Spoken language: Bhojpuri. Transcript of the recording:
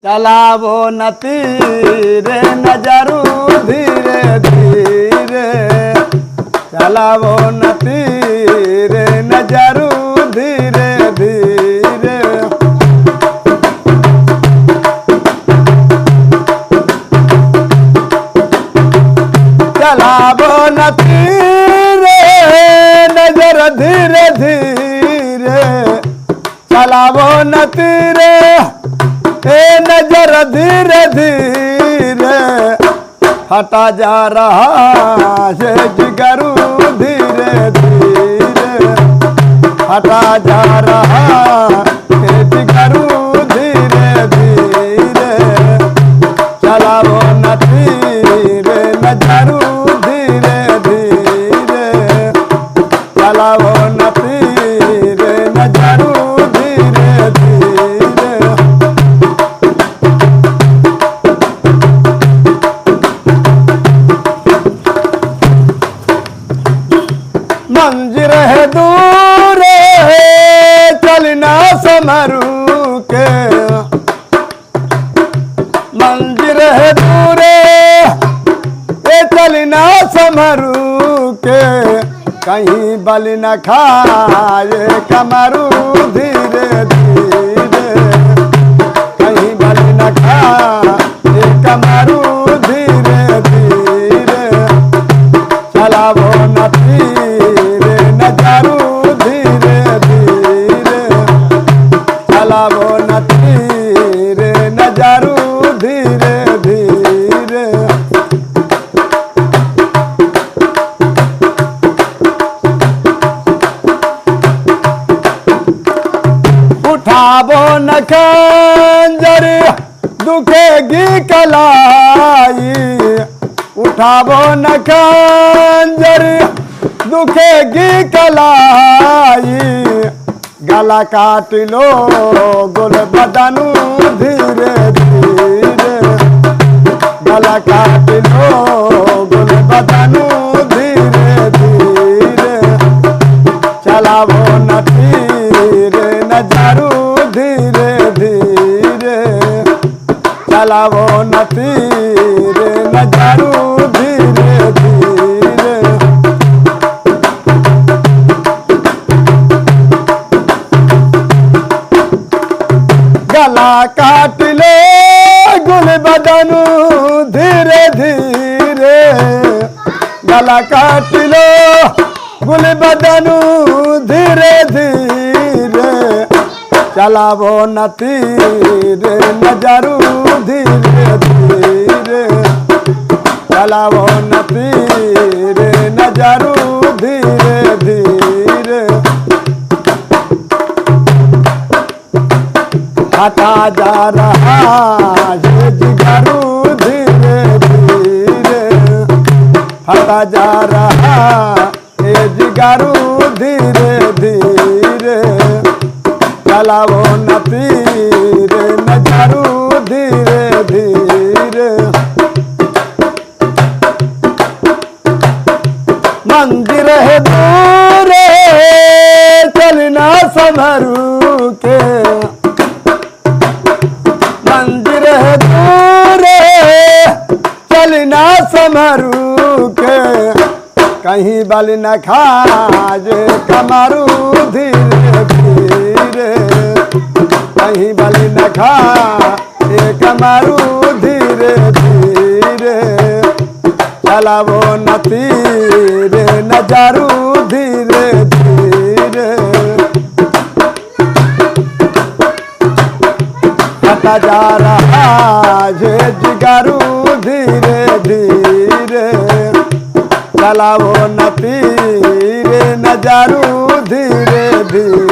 चलावो न तीरे नजरू धीरे धीरे, चलावो न तीरे नजरू धीरे धीरे। चलावो न तीरे नजर धीरे धीरे, चलावो न तीरे नजर धीरे धीरे। हटा जा रहा है जिगरू धीरे धीरे, हटा जा रहा है जिगरू धीरे धीरे। चलावो न तीरे नजरू धीरे धीरे, चलावो न तीरे नजरू धीरे धीरे। मंजिल है दूर चलना समरू के, मंजिल है दूर चलना समरू के। कहीं बल न खाए कमरू धीरे धीरे, कहीं बल न खाए कमरू धीरे धीरे। चलावो न तीरे नजरू धीरे धीरे, चलावो न तीरे नजरू धीरे धीरे। उठावो न खंजर दुखेगी कलाई, उठावो न खंजर दुखेगी कलाई। गला काट लो गुल बदनू धीरे धीरे, गला काट लो गुल बदनू धीरे धीरे। चलावो न तीरे नजरू धीरे धीरे, चलावो न तीरे नजरू धीरे धीरे। गला काट लो गुल बदनू धीरे धीरे, गला काट लो गुल बदनू धीरे धीरे। चलावो न तीरे नजरू धीरे धीरे, चलावो न तीरे नजरू धीरे धीरे। हटा जा रहा है जिगरू धीरे धीरे, हटा जा रहा है जिगरू धीरे धीरे। चलावो न तीरे नजरू धीरे धीरे। मंदिर है दूर चलना समरू के, मंदिर है दूर चलना समरू के। कहीं बल न खाए कमरू धीरे धीरे, कहीं बल न खाए कमरू धीरे धीरे। चलावो न तीरे नजरू धीरे धीरे। हटा जा रहा है जिगरू धीरे धीरे, चलावो न तीरे नजरू धीरे धीरे।